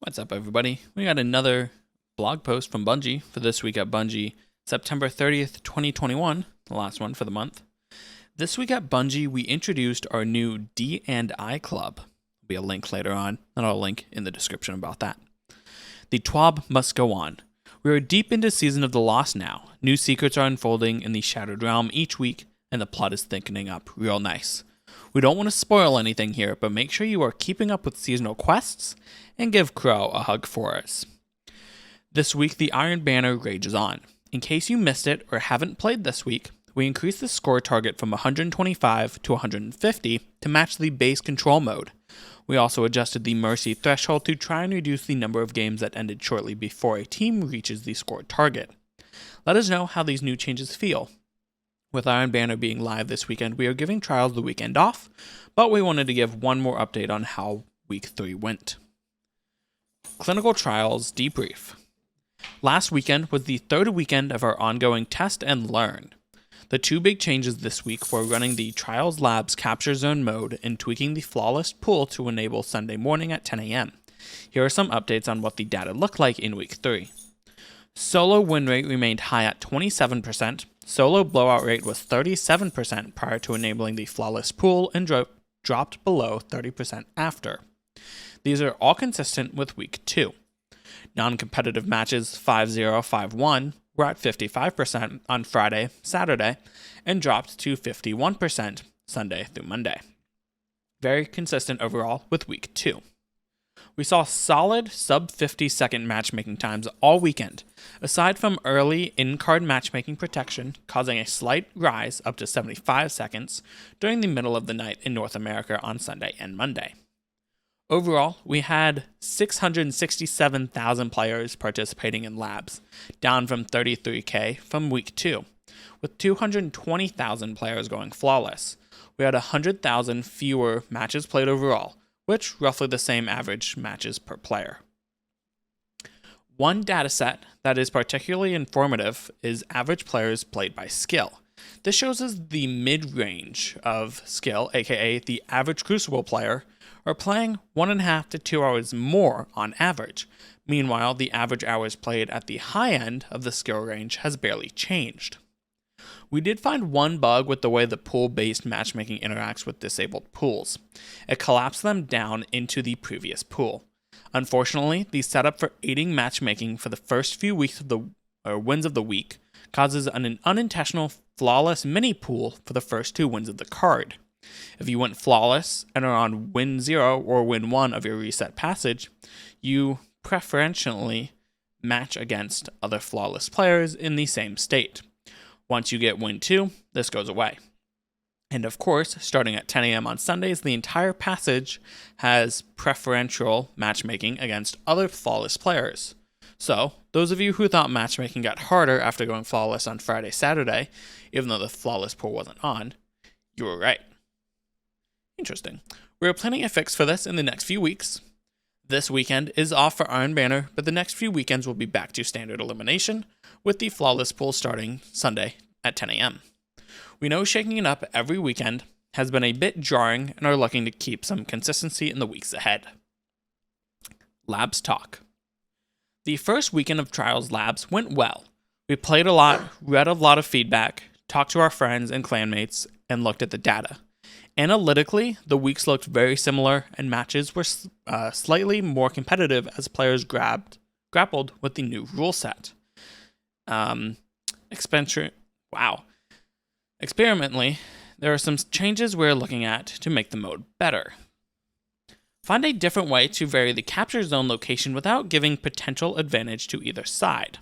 What's up, everybody? We got another blog post from Bungie for this week at Bungie, September 30th, 2021, the last one for the month. This week at Bungie, we introduced our new D&I club. There'll be a link later on, and I'll link in the description about that. The TWAB must go on. We are deep into Season of the Lost now. New secrets are unfolding in the Shattered Realm each week, and the plot is thickening up real nice. We don't want to spoil anything here, but make sure you are keeping up with seasonal quests and give Crow a hug for us. This week, the Iron Banner rages on. In case you missed it or haven't played this week, we increased the score target from 125 to 150 to match the base control mode. We also adjusted the mercy threshold to try and reduce the number of games that ended shortly before a team reaches the scored target. Let us know how these new changes feel. With Iron Banner being live this weekend, we are giving Trials the weekend off, but we wanted to give one more update on how Week 3 went. Clinical Trials Debrief. Last weekend was the third weekend of our ongoing Test and Learn. The two big changes this week were running the Trials Labs Capture Zone mode and tweaking the Flawless Pool to enable Sunday morning at 10 a.m. Here are some updates on what the data looked like in Week 3. Solo win rate remained high at 27%, solo blowout rate was 37% prior to enabling the Flawless Pool and dropped below 30% after. These are all consistent with Week 2. Non-competitive matches 5-0, 5-1 were at 55% on Friday, Saturday, and dropped to 51% Sunday through Monday. Very consistent overall with Week 2. We saw solid sub-50 second matchmaking times all weekend, aside from early in-card matchmaking protection causing a slight rise up to 75 seconds during the middle of the night in North America on Sunday and Monday. Overall, we had 667,000 players participating in labs, down from 33K from Week 2, with 220,000 players going flawless. We had 100,000 fewer matches played overall, which roughly the same average matches per player. One dataset that is particularly informative is average players played by skill. This shows us the mid-range of skill, aka the average Crucible player, are playing 1.5 to 2 hours more on average. Meanwhile, the average hours played at the high end of the skill range has barely changed. We did find one bug with the way the pool-based matchmaking interacts with disabled pools. It collapsed them down into the previous pool. Unfortunately, the setup for aiding matchmaking for the first few weeks of the wins of the week causes an unintentional flawless mini pool for the first 2 wins of the card. If you went flawless and are on win 0 or win 1 of your reset passage, you preferentially match against other flawless players in the same state. Once you get win 2, this goes away. And of course, starting at 10 a.m. on Sundays, the entire passage has preferential matchmaking against other flawless players. So, those of you who thought matchmaking got harder after going flawless on Friday, Saturday, even though the flawless pool wasn't on, you were right. Interesting. We are planning a fix for this in the next few weeks. This weekend is off for Iron Banner, but the next few weekends will be back to standard elimination, with the flawless pool starting Sunday at 10 a.m. We know shaking it up every weekend has been a bit jarring and are looking to keep some consistency in the weeks ahead. Labs Talk. The first weekend of Trials Labs went well. We played a lot, read a lot of feedback, talked to our friends and clanmates, and looked at the data. Analytically, the weeks looked very similar, and matches were slightly more competitive as players grappled with the new rule set. Experimentally, there are some changes we're looking at to make the mode better. Find a different way to vary the capture zone location without giving potential advantage to either side.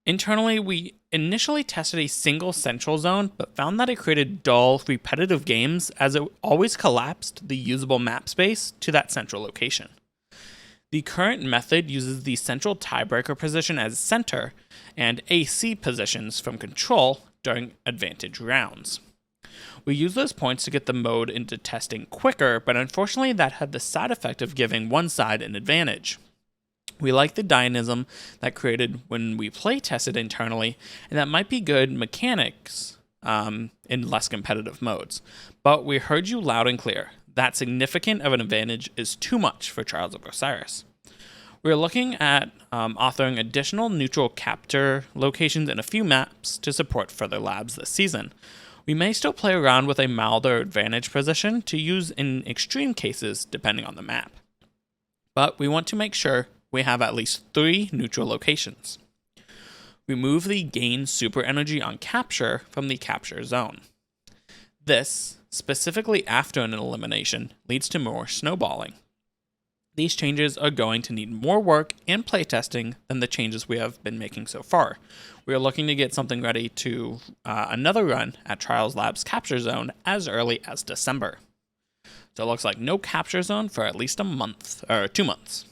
Internally, we initially tested a single central zone, but found that it created dull, repetitive games as it always collapsed the usable map space to that central location. The current method uses the central tiebreaker position as center and AC positions from control during advantage rounds. We use those points to get the mode into testing quicker, but unfortunately that had the side effect of giving one side an advantage. We like the dynamism that created when we play tested internally, and that might be good mechanics in less competitive modes. But we heard you loud and clear. That significant of an advantage is too much for Trials of Osiris. We're looking at authoring additional neutral capture locations in a few maps to support further labs this season. We may still play around with a milder advantage position to use in extreme cases depending on the map. But we want to make sure we have at least 3 neutral locations. Remove the gain super energy on capture from the capture zone. This, specifically after an elimination, leads to more snowballing. These changes are going to need more work and playtesting than the changes we have been making so far. We are looking to get something ready to another run at Trials Labs Capture Zone as early as December. So it looks like no capture zone for at least a month, or 2 months.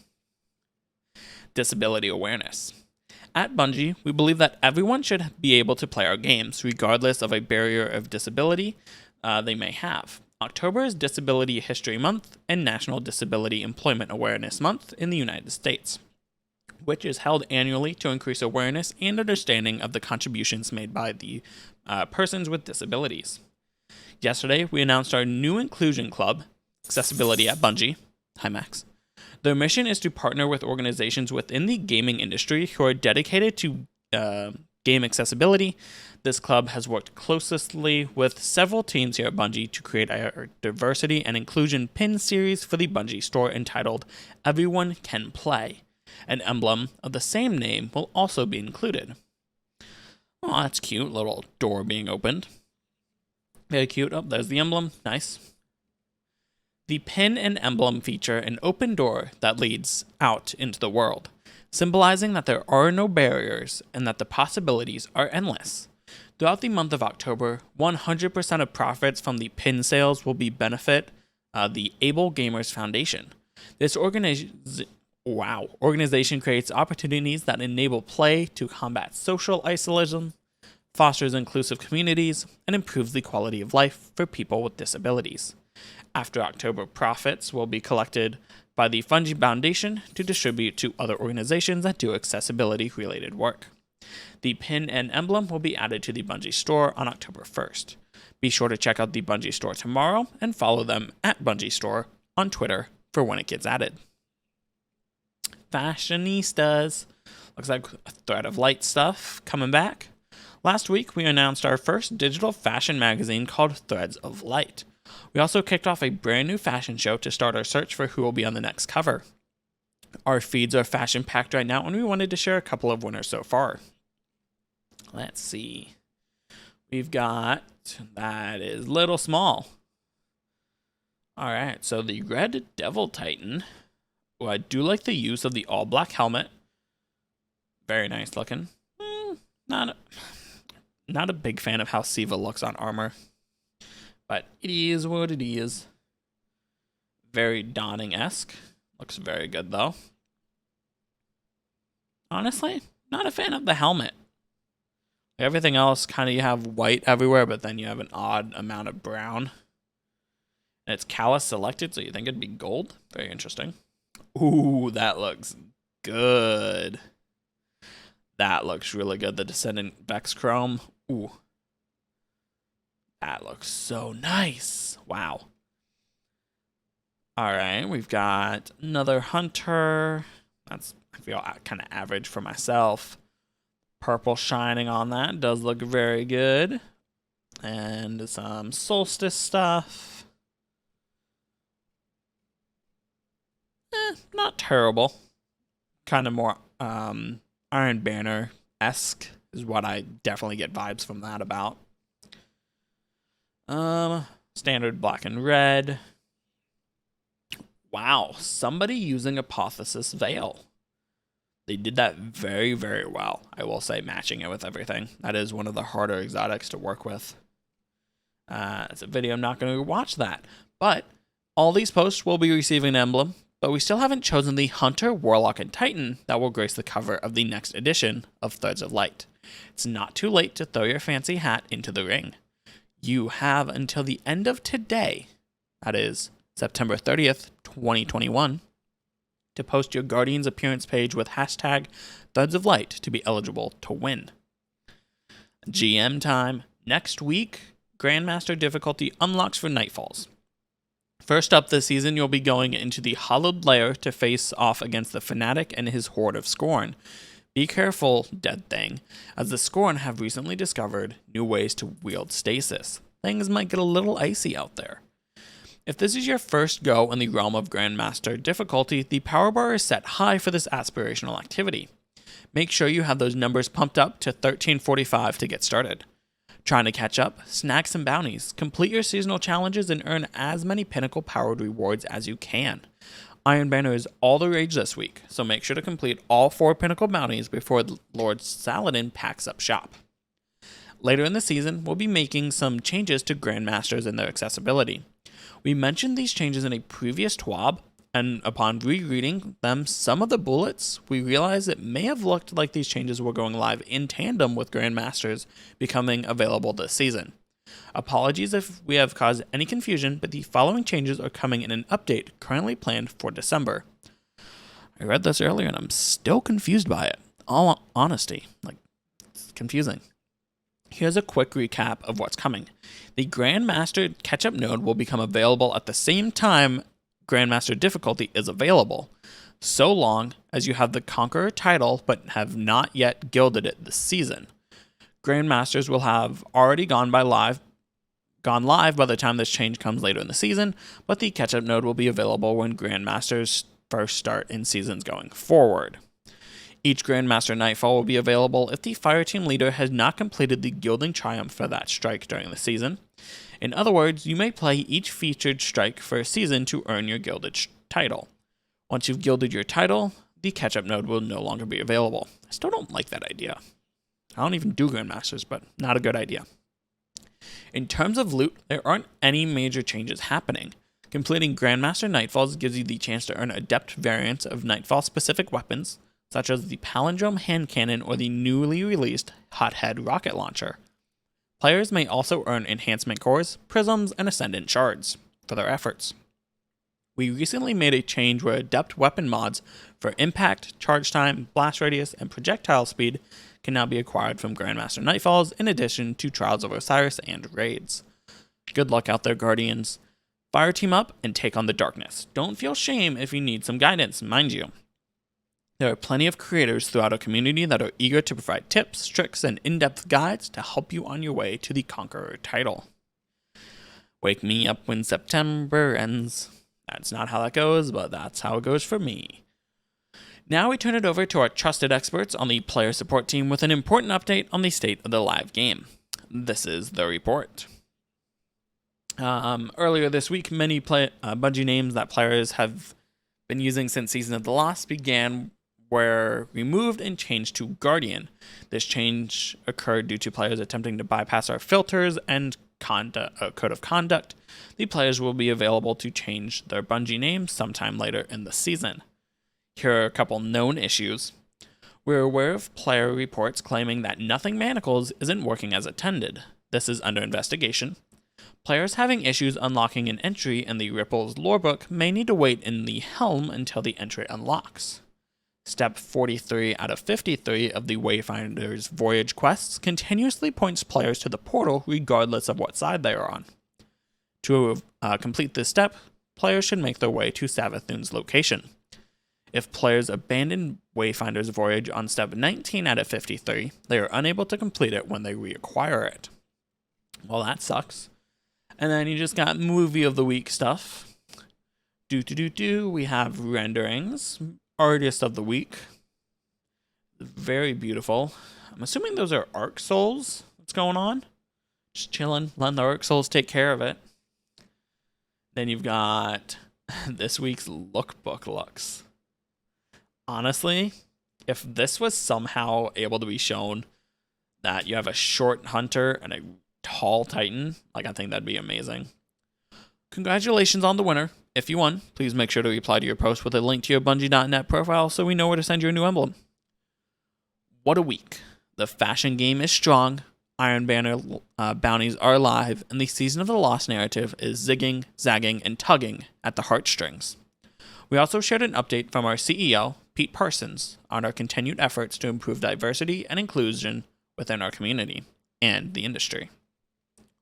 Disability awareness. At Bungie, we believe that everyone should be able to play our games, regardless of a barrier of disability they may have. October is Disability History Month and National Disability Employment Awareness Month in the United States, which is held annually to increase awareness and understanding of the contributions made by the persons with disabilities. Yesterday, we announced our new inclusion club, Accessibility at Bungie. Hi, Max. Their mission is to partner with organizations within the gaming industry who are dedicated to game accessibility. This club has worked closely with several teams here at Bungie to create a diversity and inclusion pin series for the Bungie store entitled Everyone Can Play. An emblem of the same name will also be included. Oh, that's cute. Little door being opened. Very cute. Oh, there's the emblem. Nice. The pin and emblem feature an open door that leads out into the world, symbolizing that there are no barriers and that the possibilities are endless. Throughout the month of October, 100% of profits from the pin sales will be benefit the Able Gamers Foundation. This organization creates opportunities that enable play to combat social isolation, fosters inclusive communities, and improves the quality of life for people with disabilities. After October, profits will be collected by the Bungie Foundation to distribute to other organizations that do accessibility-related work. The pin and emblem will be added to the Bungie store on October 1st. Be sure to check out the Bungie store tomorrow and follow them at Bungie Store on Twitter for when it gets added. Fashionistas. Looks like a Thread of Light stuff coming back. Last week, we announced our first digital fashion magazine called Threads of Light. We also kicked off a brand new fashion show to start our search for who will be on the next cover. Our feeds are fashion-packed right now, and we wanted to share a couple of winners so far. Let's see. We've got, that is Little Small. All right, so the Red Devil Titan. Well, I do like the use of the all-black helmet. Very nice looking. Not a big fan of how Siva looks on armor. But it is what it is. Very Dawning-esque. Looks very good, though. Honestly, not a fan of the helmet. Everything else, kind of you have white everywhere, but then you have an odd amount of brown. And it's Callus selected, so you think it'd be gold? Very interesting. Ooh, that looks good. That looks really good. The Descendant Vex Chrome. Ooh. That looks so nice. Wow. All right, we've got another Hunter. That's, I feel, kind of average for myself. Purple shining on that does look very good. And some Solstice stuff. Not terrible. Kind of more Iron Banner-esque is what I definitely get vibes from that about. Standard black and red. Wow, somebody using Apotheosis Veil. They did that very, very well, I will say, matching it with everything. That is one of the harder exotics to work with. It's a video, I'm not going to watch that. But all these posts will be receiving an emblem, but we still haven't chosen the Hunter, Warlock, and Titan that will grace the cover of the next edition of Threads of Light. It's not too late to throw your fancy hat into the ring. You have until the end of today, that is September 30th, 2021, to post your Guardian's appearance page with hashtag Threads of Light to be eligible to win. GM time. Next week, Grandmaster difficulty unlocks for Nightfalls. First up this season, you'll be going into the Hollowed Lair to face off against the Fanatic and his Horde of Scorn. Be careful, Dead Thing, as the Scorn have recently discovered new ways to wield stasis. Things might get a little icy out there. If this is your first go in the realm of Grandmaster difficulty, the power bar is set high for this aspirational activity. Make sure you have those numbers pumped up to 1345 to get started. Trying to catch up? Snag some bounties, complete your seasonal challenges, and earn as many pinnacle-powered rewards as you can. Iron Banner is all the rage this week, so make sure to complete all 4 pinnacle bounties before Lord Saladman packs up shop. Later in the season, we'll be making some changes to Grandmasters and their accessibility. We mentioned these changes in a previous TWAB, and upon rereading them, some of the bullets, we realized it may have looked like these changes were going live in tandem with Grandmasters becoming available this season. Apologies if we have caused any confusion, but the following changes are coming in an update currently planned for December. I read this earlier and I'm still confused by it. All honesty, it's confusing. Here's a quick recap of what's coming. The Grandmaster catch-up node will become available at the same time Grandmaster difficulty is available, so long as you have the Conqueror title but have not yet gilded it this season. Grandmasters will have already gone live by the time this change comes later in the season, but the catch-up node will be available when Grandmasters first start in seasons going forward. Each Grandmaster Nightfall will be available if the fireteam leader has not completed the Gilding Triumph for that strike during the season. In other words, you may play each featured strike for a season to earn your gilded title. Once you've gilded your title, the catch-up node will no longer be available. I still don't like that idea. I don't even do Grandmasters, but not a good idea. In terms of loot, there aren't any major changes happening. Completing Grandmaster Nightfalls gives you the chance to earn adept variants of Nightfall-specific weapons, such as the Palindrome Hand Cannon or the newly released Hothead Rocket Launcher. Players may also earn enhancement cores, prisms, and ascendant shards for their efforts. We recently made a change where adept weapon mods for impact, charge time, blast radius, and projectile speed can now be acquired from Grandmaster Nightfalls in addition to Trials of Osiris and raids. Good luck out there, Guardians. Fire team up and take on the darkness. Don't feel shame if you need some guidance, mind you. There are plenty of creators throughout our community that are eager to provide tips, tricks, and in-depth guides to help you on your way to the Conqueror title. Wake me up when September ends. That's not how that goes, but that's how it goes for me. Now we turn it over to our trusted experts on the player support team with an important update on the state of the live game. This is the report. Earlier this week, many Bungie names that players have been using since Season of the Lost began were removed and changed to Guardian. This change occurred due to players attempting to bypass our filters and code of conduct. The players will be available to change their Bungie names sometime later in the season. Here are a couple known issues. We're aware of player reports claiming that Nothing Manacles isn't working as intended. This is under investigation. Players having issues unlocking an entry in the Ripple's lorebook may need to wait in the Helm until the entry unlocks. Step 43 out of 53 of the Wayfinder's Voyage quests continuously points players to the portal regardless of what side they are on. To complete this step, players should make their way to Savathun's location. If players abandon Wayfinder's Voyage on step 19 out of 53, they are unable to complete it when they reacquire it. Well, that sucks. And then you just got Movie of the Week stuff. We have renderings. Artist of the Week. Very beautiful. I'm assuming those are Arc Souls. What's going on? Just chilling, letting the Arc Souls take care of it. Then you've got this week's lookbook looks. Honestly, if this was somehow able to be shown that you have a short hunter and a tall titan, I think that'd be amazing. Congratulations on the winner. If you won, please make sure to reply to your post with a link to your Bungie.net profile so we know where to send your new emblem. What a week. The fashion game is strong, Iron Banner bounties are live, and the Season of the Lost narrative is zigging, zagging, and tugging at the heartstrings. We also shared an update from our CEO, Pete Parsons, on our continued efforts to improve diversity and inclusion within our community and the industry.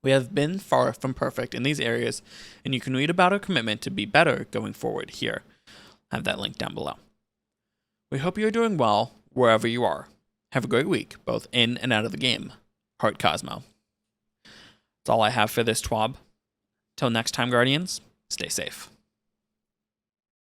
We have been far from perfect in these areas, and you can read about our commitment to be better going forward here. I have that link down below. We hope you are doing well wherever you are. Have a great week, both in and out of the game. Heart Cosmo. That's all I have for this TWAB. Till next time, Guardians, stay safe.